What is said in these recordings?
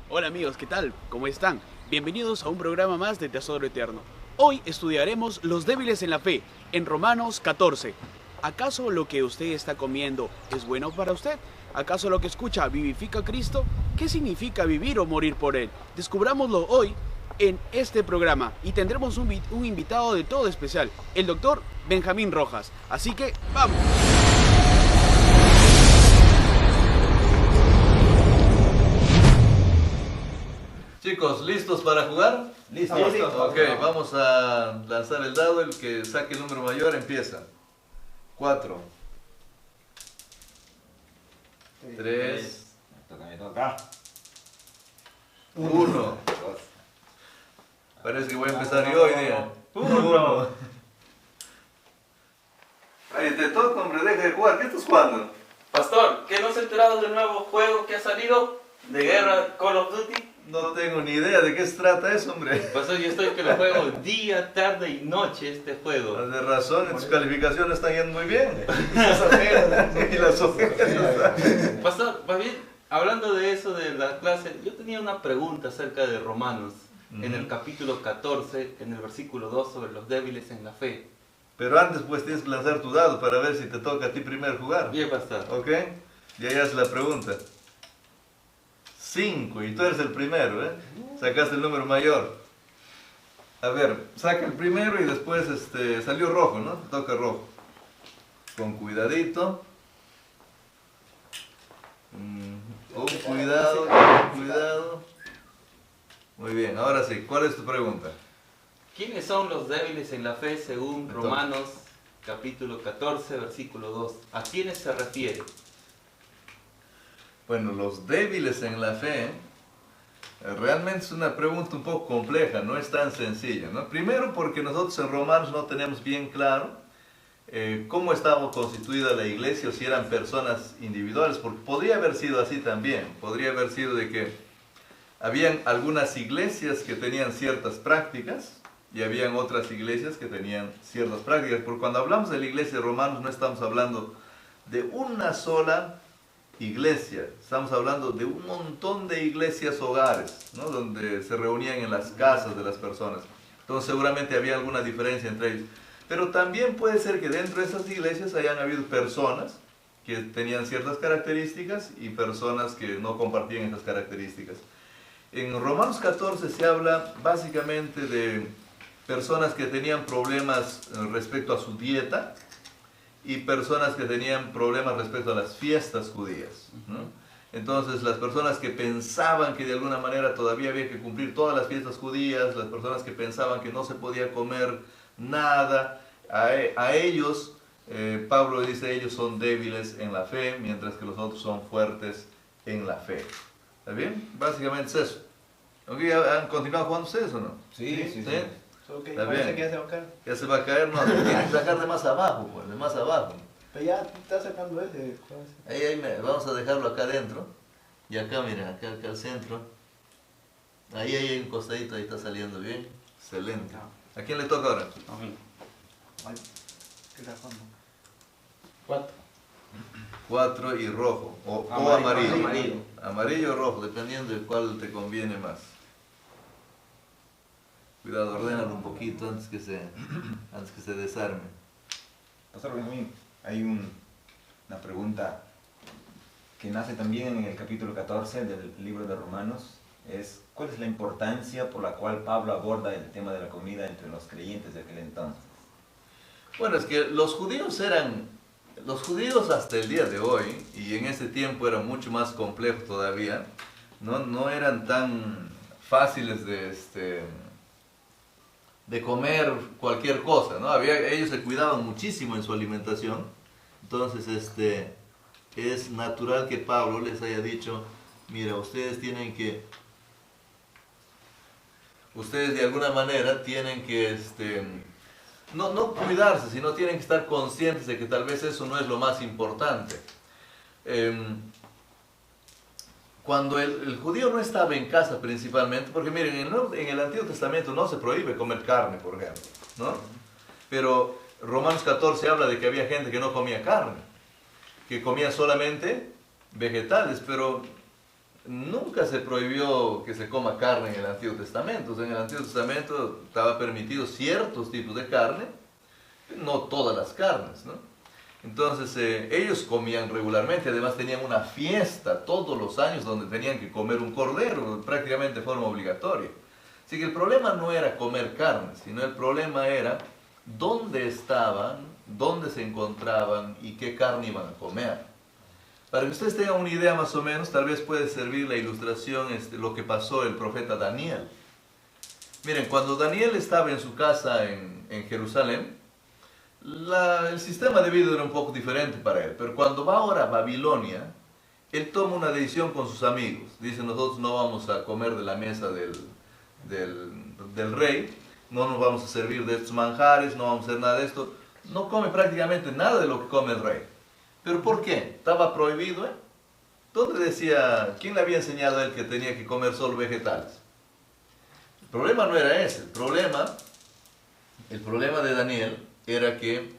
Hola amigos, ¿qué tal? ¿Cómo están? Bienvenidos a un programa más de Tesoro Eterno. Hoy estudiaremos los débiles en la fe, en Romanos 14. ¿Acaso lo que usted está comiendo es bueno para usted? ¿Acaso lo que escucha vivifica a Cristo? ¿Qué significa vivir o morir por Él? Descubrámoslo hoy en este programa y tendremos un invitado de todo especial, el doctor Benjamín Rojas. Así que, ¡vamos! Chicos, ¿listos para jugar? Listo. Ok, vamos a lanzar el dado. El que saque el número mayor empieza. 4, 3, Me toca. 1. Parece que voy a empezar yo hoy día. 1. Ay, te toca, hombre, deja de jugar. ¿Qué estás jugando? Pastor, ¿qué no se ha enterado del nuevo juego que ha salido de guerra Call of Duty? No tengo ni idea de qué se trata eso, hombre. Pastor, yo estoy que lo juego día, tarde y noche este juego. De razón, tus calificaciones están yendo muy bien. Y las ojeras. Pastor, va bien, hablando de eso de la clase, yo tenía una pregunta acerca de Romanos, en el capítulo 14, en el versículo 2, sobre los débiles en la fe. Pero antes pues tienes que lanzar tu dado para ver si te toca a ti primero jugar. Bien, pastor. ¿Ok? Y ahí haces la pregunta. 5, y tú eres el primero, ¿eh? Sacaste el número mayor. A ver, saca el primero y después salió rojo, ¿no? Te toca rojo. Con cuidadito. Cuidado, cuidado. Muy bien, ahora sí, ¿cuál es tu pregunta? ¿Quiénes son los débiles en la fe según Entonces. Romanos capítulo 14, versículo 2? ¿A quiénes se refiere? Bueno, los débiles en la fe, realmente es una pregunta un poco compleja, no es tan sencilla, ¿no? Primero porque nosotros en Romanos no tenemos bien claro cómo estaba constituida la iglesia o si eran personas individuales, porque podría haber sido así también, podría haber sido de que habían algunas iglesias que tenían ciertas prácticas y habían otras iglesias que tenían ciertas prácticas, porque cuando hablamos de la iglesia de Romanos no estamos hablando de una sola iglesia, estamos hablando de un montón de iglesias hogares, ¿no? Donde se reunían en las casas de las personas. Entonces seguramente había alguna diferencia entre ellos. Pero también puede ser que dentro de esas iglesias hayan habido personas que tenían ciertas características y personas que no compartían esas características. En Romanos 14 se habla básicamente de personas que tenían problemas respecto a su dieta, y personas que tenían problemas respecto a las fiestas judías, ¿no? Entonces las personas que pensaban que de alguna manera todavía había que cumplir todas las fiestas judías, las personas que pensaban que no se podía comer nada, a ellos, Pablo dice, ellos son débiles en la fe, mientras que los otros son fuertes en la fe. ¿Está bien? Básicamente es eso. ¿Okay? ¿Han continuado jugando ustedes o no? Sí. Está Está bien. bien. Que ya se va a caer. Ya se va a caer, no, tienes que sacar de más abajo, pues, de más abajo. Pero ya está sacando ese. Vamos a dejarlo acá adentro. Y acá, mira, acá al centro. Ahí hay un costadito, ahí está saliendo bien. Excelente. ¿A quién le toca ahora? A mí. ¿Qué está jugando? 4. 4 y rojo. O Amarillo. amarillo. Amarillo o rojo, dependiendo de cuál te conviene más. Cuidado, ordénalo un poquito antes que se desarme. Pastor Benjamín, hay una pregunta que nace también en el capítulo 14 del libro de Romanos. ¿Cuál es la importancia por la cual Pablo aborda el tema de la comida entre los creyentes de aquel entonces? Bueno, es que los judíos hasta el día de hoy, y en ese tiempo era mucho más complejo todavía, no eran tan fáciles de comer cualquier cosa, ¿no? Ellos se cuidaban muchísimo en su alimentación, entonces es natural que Pablo les haya dicho, mira, ustedes de alguna manera tienen que, no cuidarse, sino tienen que estar conscientes de que tal vez eso no es lo más importante. Cuando el judío no estaba en casa principalmente, porque miren, en el Antiguo Testamento no se prohíbe comer carne, por ejemplo, ¿no? Pero Romanos 14 habla de que había gente que no comía carne, que comía solamente vegetales, pero nunca se prohibió que se coma carne en el Antiguo Testamento. O sea, en el Antiguo Testamento estaba permitido ciertos tipos de carne, no todas las carnes, ¿no? Entonces ellos comían regularmente, además tenían una fiesta todos los años donde tenían que comer un cordero, prácticamente de forma obligatoria. Así que el problema no era comer carne, sino el problema era dónde estaban, dónde se encontraban y qué carne iban a comer. Para que ustedes tengan una idea más o menos, tal vez puede servir la ilustración lo que pasó el profeta Daniel. Miren, cuando Daniel estaba en su casa en Jerusalén, el sistema de vida era un poco diferente para él, pero cuando va ahora a Babilonia, él toma una decisión con sus amigos. Dice, nosotros no vamos a comer de la mesa del rey, no nos vamos a servir de estos manjares, no vamos a hacer nada de esto. No come prácticamente nada de lo que come el rey. ¿Pero por qué? ¿Estaba prohibido? ¿Dónde decía, quién le había enseñado a él que tenía que comer solo vegetales? El problema no era ese, el problema de Daniel era que,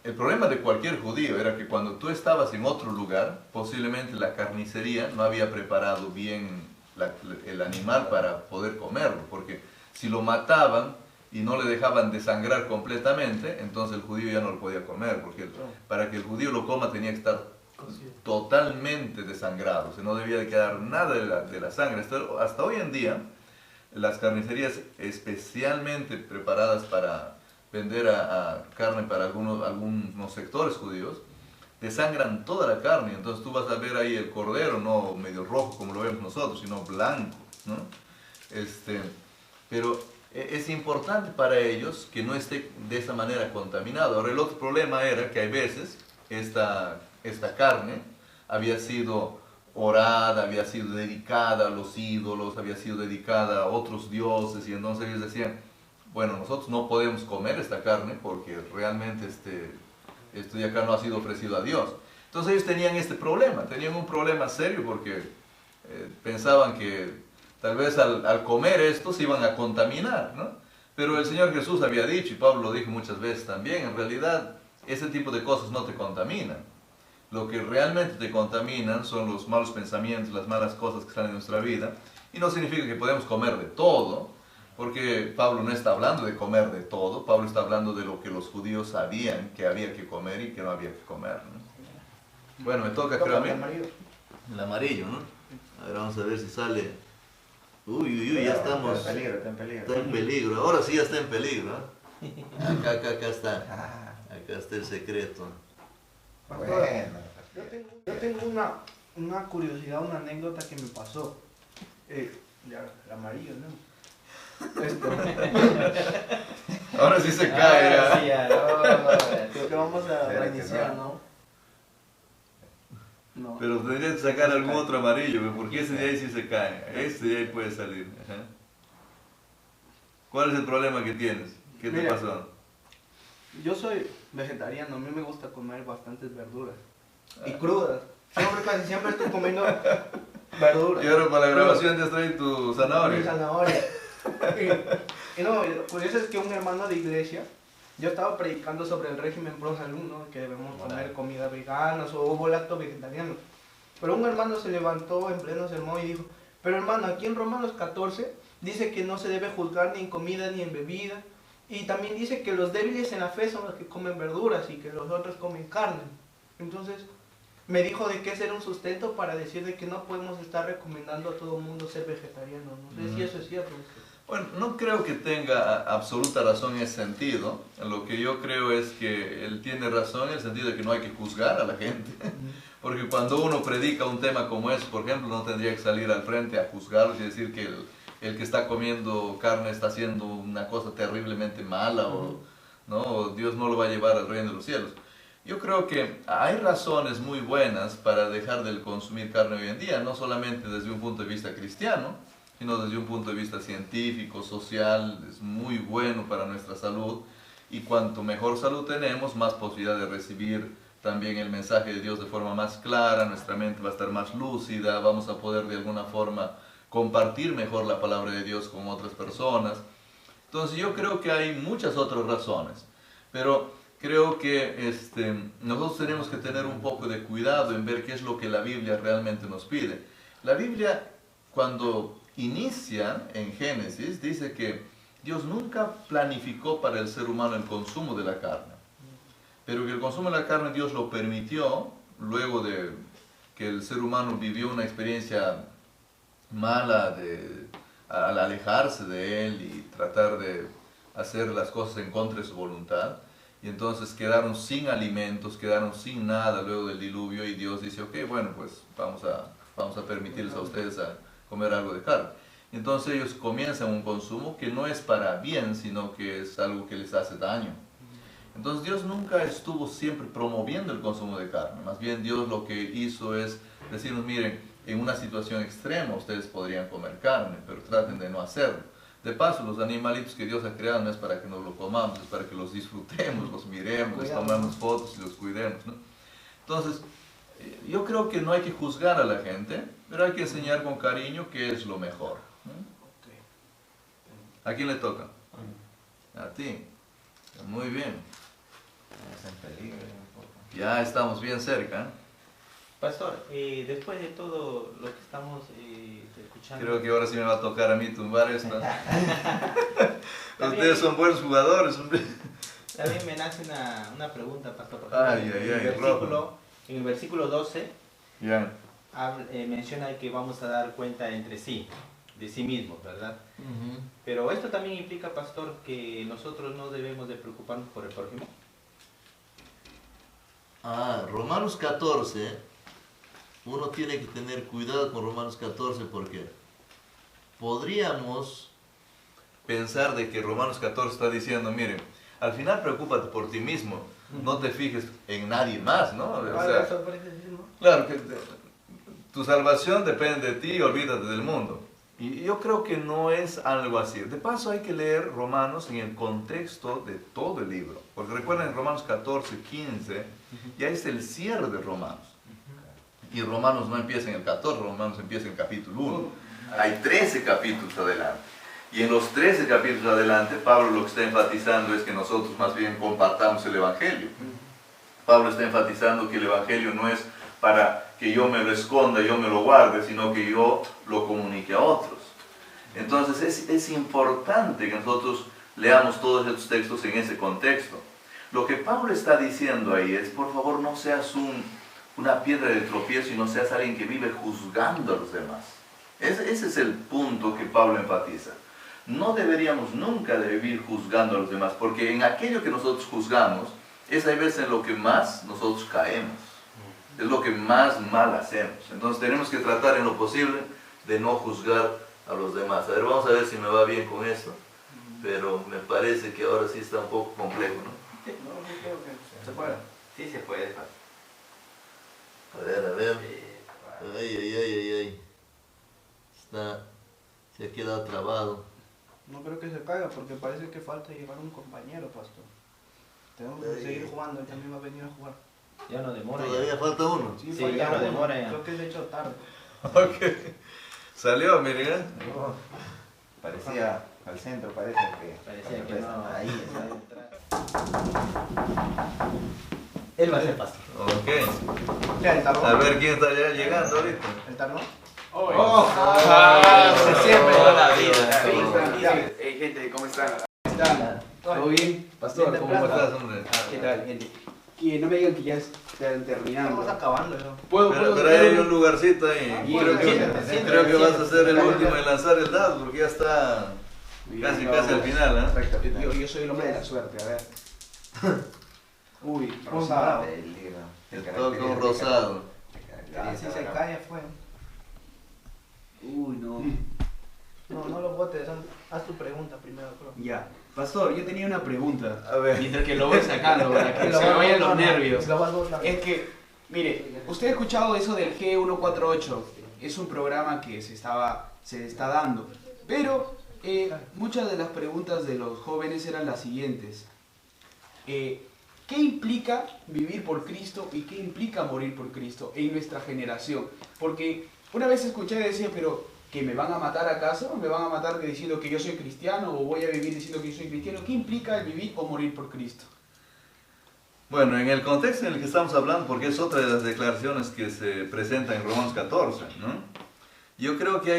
el problema de cualquier judío era que cuando tú estabas en otro lugar, posiblemente la carnicería no había preparado bien el animal para poder comerlo, porque si lo mataban y no le dejaban desangrar completamente, entonces el judío ya no lo podía comer, porque para que el judío lo coma tenía que estar totalmente desangrado, o sea, no debía de quedar nada de la sangre. Hasta hoy en día, las carnicerías especialmente preparadas para vender a carne para algunos sectores judíos, desangran toda la carne. Entonces tú vas a ver ahí el cordero, no medio rojo como lo vemos nosotros, sino blanco, ¿no? Pero es importante para ellos que no esté de esa manera contaminado. Ahora el otro problema era que hay veces esta carne había sido orada, había sido dedicada a los ídolos, había sido dedicada a otros dioses, y entonces ellos decían, bueno, nosotros no podemos comer esta carne porque realmente esto de acá no ha sido ofrecido a Dios. Entonces ellos tenían este problema, tenían un problema serio porque pensaban que tal vez al comer esto se iban a contaminar, ¿no? Pero el Señor Jesús había dicho, y Pablo lo dijo muchas veces también, en realidad ese tipo de cosas no te contaminan. Lo que realmente te contaminan son los malos pensamientos, las malas cosas que están en nuestra vida. Y no significa que podemos comer de todo, porque Pablo no está hablando de comer de todo. Pablo está hablando de lo que los judíos sabían que había que comer y que no había que comer, ¿no? Bueno, me toca, creo a mí. El amarillo, ¿no? A ver, vamos a ver si sale. Uy, ya estamos. Está en peligro, está en peligro. Está en peligro. Ahora sí ya está en peligro, ¿eh? Acá está. Acá está el secreto. Bueno. Yo tengo una curiosidad, una anécdota que me pasó. Ya, el amarillo, ¿no? Ahora sí se cae, ¿eh? Sí, ya, creo que vamos a reiniciar, ¿no? No. Pero tendrías que sacar algún otro amarillo, porque ese de ahí sí se cae. Ese de ahí puede salir. Ajá. ¿Cuál es el problema que tienes? ¿Qué te pasó? Yo soy vegetariano, a mí me gusta comer bastantes verduras. Y crudas. Casi siempre estoy comiendo verduras. Y ahora para la grabación ya traes tu zanahoria. Mi zanahoria. Y no, lo curioso es que un hermano de iglesia, yo estaba predicando sobre el régimen pro salud, ¿no? Que debemos comer comida vegana o ovo lacto vegetariano. Pero un hermano se levantó en pleno sermón y dijo, pero hermano, aquí en Romanos 14 dice que no se debe juzgar ni en comida ni en bebida. Y también dice que los débiles en la fe son los que comen verduras y que los otros comen carne. Entonces me dijo de que ese era un sustento para decir de que no podemos estar recomendando a todo el mundo ser vegetariano. No sé si eso es cierto. Bueno, no creo que tenga absoluta razón en ese sentido. Lo que yo creo es que él tiene razón en el sentido de que no hay que juzgar a la gente. Porque cuando uno predica un tema como ese, por ejemplo, no tendría que salir al frente a juzgarlos y decir que el que está comiendo carne está haciendo una cosa terriblemente mala o Dios no lo va a llevar al reino de los cielos. Yo creo que hay razones muy buenas para dejar de consumir carne hoy en día, no solamente desde un punto de vista cristiano, sino desde un punto de vista científico, social. Es muy bueno para nuestra salud, y cuanto mejor salud tenemos, más posibilidad de recibir también el mensaje de Dios de forma más clara, nuestra mente va a estar más lúcida, vamos a poder de alguna forma compartir mejor la palabra de Dios con otras personas. Entonces yo creo que hay muchas otras razones, pero creo que nosotros tenemos que tener un poco de cuidado en ver qué es lo que la Biblia realmente nos pide. La Biblia, cuando inicia en Génesis, dice que Dios nunca planificó para el ser humano el consumo de la carne, pero que el consumo de la carne Dios lo permitió luego de que el ser humano vivió una experiencia mala al alejarse de Él y tratar de hacer las cosas en contra de su voluntad. Y entonces quedaron sin alimentos, quedaron sin nada luego del diluvio, y Dios dice, ok, bueno, pues vamos a permitirles a ustedes a comer algo de carne. Y entonces ellos comienzan un consumo que no es para bien, sino que es algo que les hace daño. Entonces Dios nunca estuvo siempre promoviendo el consumo de carne, más bien Dios lo que hizo es decirnos, miren, en una situación extrema ustedes podrían comer carne, pero traten de no hacerlo. De paso, los animalitos que Dios ha creado no es para que nos los comamos, es para que los disfrutemos, los miremos, les tomemos fotos y los cuidemos, ¿no? Entonces, yo creo que no hay que juzgar a la gente, pero hay que enseñar con cariño qué es lo mejor, ¿no? ¿A quién le toca? A ti. Muy bien. Estamos en peligro un poco. Ya estamos bien cerca, ¿eh? Pastor, después de todo lo que estamos escuchando... Creo que ahora sí me va a tocar a mí tumbar esto. Ustedes son buenos jugadores, hombre. También me nace una pregunta, Pastor. Por Ay, ejemplo, en el versículo 12 Ya. menciona que vamos a dar cuenta entre sí, de sí mismos, ¿verdad? Pero esto también implica, Pastor, que nosotros no debemos de preocuparnos por el prójimo. Romanos 14, uno tiene que tener cuidado con Romanos 14 porque podríamos pensar de que Romanos 14 está diciendo, miren, al final preocúpate por ti mismo, no te fijes en nadie más, ¿no? O sea, claro, que tu salvación depende de ti y olvídate del mundo. Y yo creo que no es algo así. De paso hay que leer Romanos en el contexto de todo el libro. Porque recuerden en Romanos 14, 15, ya es el cierre de Romanos. Y Romanos no empieza en el 14, Romanos empieza en el capítulo 1. Hay 13 capítulos adelante. Y en los 13 capítulos adelante, Pablo lo que está enfatizando es que nosotros más bien compartamos el Evangelio. Pablo está enfatizando que el Evangelio no es para que yo me lo esconda, yo me lo guarde, sino que yo lo comunique a otros. Entonces es importante que nosotros leamos todos estos textos en ese contexto. Lo que Pablo está diciendo ahí es, por favor, no seas una piedra de tropiezo y no seas alguien que vive juzgando a los demás. Ese es el punto que Pablo enfatiza. No deberíamos nunca de vivir juzgando a los demás, porque en aquello que nosotros juzgamos, es a veces en lo que más nosotros caemos. Es lo que más mal hacemos. Entonces tenemos que tratar en lo posible de no juzgar a los demás. A ver, vamos a ver si me va bien con esto. Pero me parece que ahora sí está un poco complejo, ¿no? ¿Se puede? Sí se puede. A ver. Ay. Se ha quedado trabado. No creo que se caiga porque parece que falta llegar un compañero, Pastor. Tenemos que seguir jugando, él también va a venir a jugar. Ya no demora. Todavía falta uno. Sí, Sí, falta ya no uno. demora ya. Creo que se ha hecho tarde. Ok. Salió, miren. Parecía al centro, parece que... Parecía que no. Ahí está. Él va a ser pastor. Ok. Ya, el tardó. A ver quién está ya llegando ahorita. ¿El tardó? Siempre Toda la vida. Hey gente, ¿cómo están? Está. ¿Todo bien? Pastor, Bien ¿cómo temprano. estás? hombre? ¿Qué tal, gente? Que no me digan que ya están terminando. Estamos acabando ya. ¿Puedo Pero hay un lugarcito ahí. Bien, Creo que vas a ser el último en lanzar el dado porque ya está casi al final, ¿eh? Yo soy el hombre de la suerte, a ver. Uy, Rosado. rosado. Peligro. Te toca un rosado. Ya, si se cae, fue. Uy, no. No lo botes, haz tu pregunta primero, creo. Ya. Pastor, yo tenía una pregunta. A ver. Mientras que lo voy sacando, para que Lo se me vas vayan los botando, nervios. lo vas botando. Es que, mire, usted ha escuchado eso del G148. Es un programa que se está dando. Pero muchas de las preguntas de los jóvenes eran las siguientes. ¿Qué implica vivir por Cristo y qué implica morir por Cristo en nuestra generación? Porque una vez escuché y decía, pero ¿que me van a matar acaso? ¿Me van a matar diciendo que yo soy cristiano o voy a vivir diciendo que yo soy cristiano? ¿Qué implica el vivir o morir por Cristo? Bueno, en el contexto en el que estamos hablando, porque es otra de las declaraciones que se presentan en Romanos 14, ¿no? Yo creo que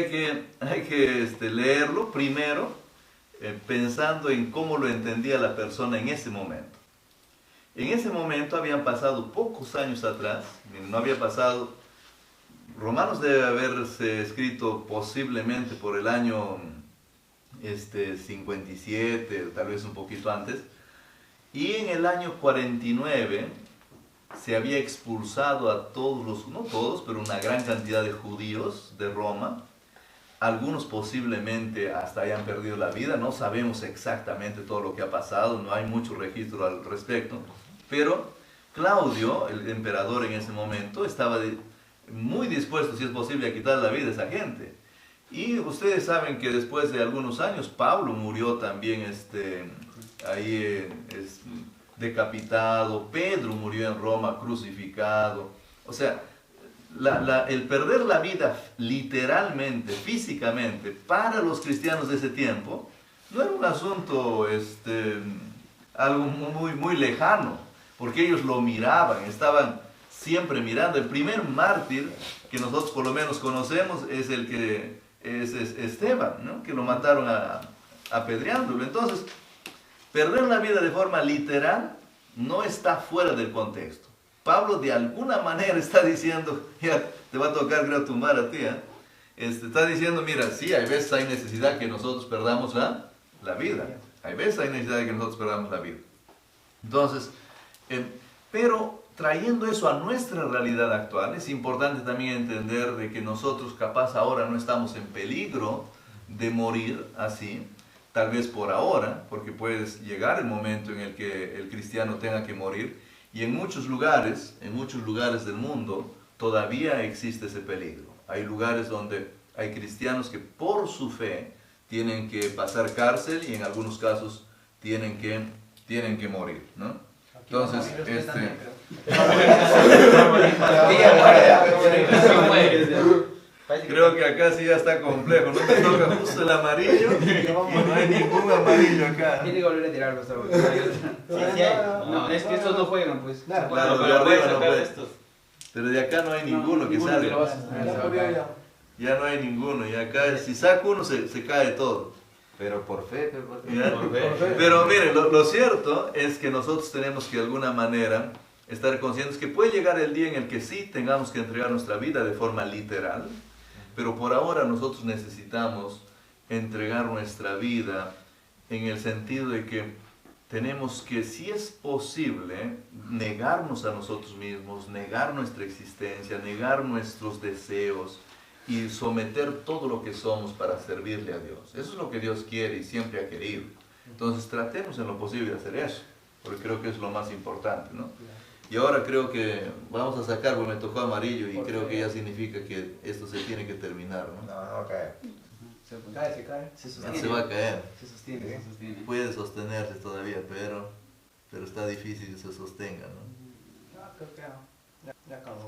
hay que leerlo primero pensando en cómo lo entendía la persona en ese momento. En ese momento habían pasado pocos años atrás, no había pasado. Romanos debe haberse escrito posiblemente por el año 57, tal vez un poquito antes, y en el año 49 se había expulsado a todos los, no todos, pero una gran cantidad de judíos de Roma. Algunos posiblemente hasta hayan perdido la vida, no sabemos exactamente todo lo que ha pasado, no hay mucho registro al respecto, pero Claudio, el emperador en ese momento, estaba muy dispuesto, si es posible, a quitar la vida a esa gente. Y ustedes saben que después de algunos años, Pablo murió también decapitado, Pedro murió en Roma crucificado. O sea, el perder la vida literalmente, físicamente, para los cristianos de ese tiempo, no era un asunto, algo muy lejano, porque ellos lo miraban, estaban siempre mirando. El primer mártir que nosotros por lo menos conocemos es el que es Esteban, ¿no? Que lo mataron apedreándolo. Entonces, perder la vida de forma literal no está fuera del contexto. Pablo de alguna manera está diciendo, ya te va a tocar, creo, tumbar a ti, ¿eh? Está diciendo, mira, sí, hay veces hay necesidad que nosotros perdamos la vida. Hay veces hay necesidad de que nosotros perdamos la vida. Entonces, pero trayendo eso a nuestra realidad actual, es importante también entender de que nosotros capaz ahora no estamos en peligro de morir así, tal vez por ahora, porque puede llegar el momento en el que el cristiano tenga que morir, y en muchos lugares del mundo todavía existe ese peligro. Hay lugares donde hay cristianos que por su fe tienen que pasar cárcel y en algunos casos tienen que morir, ¿no? Entonces, creo que acá sí ya está complejo, no te toca justo el amarillo y no hay ningún amarillo acá. Tiene que volver a tirar, pastor. No, es que estos no juegan, pues. Claro, de arriba no puede. Pero de acá no hay ninguno que salga. Ya no hay ninguno, y acá si saco uno se cae todo. Pero por fe, Pero miren, lo cierto es que nosotros tenemos que de alguna manera estar conscientes que puede llegar el día en el que sí tengamos que entregar nuestra vida de forma literal, pero por ahora nosotros necesitamos entregar nuestra vida en el sentido de que tenemos que, si es posible, negarnos a nosotros mismos, negar nuestra existencia, negar nuestros deseos, y someter todo lo que somos para servirle a Dios. Eso es lo que Dios quiere y siempre ha querido. Entonces tratemos en lo posible de hacer eso, porque creo que es lo más importante, ¿no? Y ahora creo que vamos a sacar, porque me tocó amarillo y creo que ya significa que esto se tiene que terminar, ¿no? No, no va a caer. Se cae. Se va a caer. Se sostiene. Puede sostenerse todavía, pero está difícil que se sostenga, ¿no? Creo que ya acabó.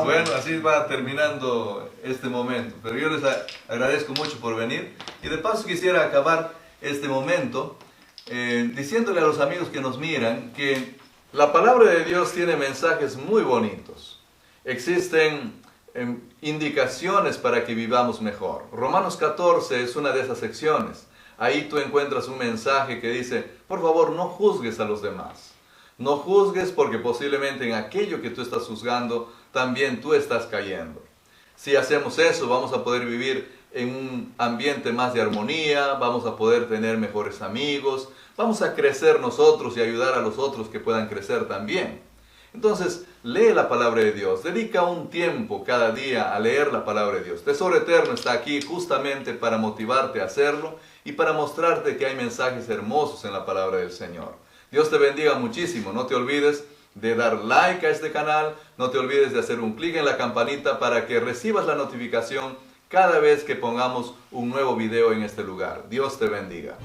Bueno, así va terminando este momento, pero yo les agradezco mucho por venir y de paso quisiera acabar este momento diciéndole a los amigos que nos miran que la palabra de Dios tiene mensajes muy bonitos. Existen indicaciones para que vivamos mejor. Romanos 14 es una de esas secciones. Ahí tú encuentras un mensaje que dice, por favor, no juzgues a los demás. No juzgues porque posiblemente en aquello que tú estás juzgando, también tú estás cayendo. Si hacemos eso, vamos a poder vivir en un ambiente más de armonía, vamos a poder tener mejores amigos, vamos a crecer nosotros y ayudar a los otros que puedan crecer también. Entonces, lee la palabra de Dios, dedica un tiempo cada día a leer la palabra de Dios. Tesoro Eterno está aquí justamente para motivarte a hacerlo y para mostrarte que hay mensajes hermosos en la palabra del Señor. Dios te bendiga muchísimo. No te olvides de dar like a este canal. No te olvides de hacer un clic en la campanita para que recibas la notificación cada vez que pongamos un nuevo video en este lugar. Dios te bendiga.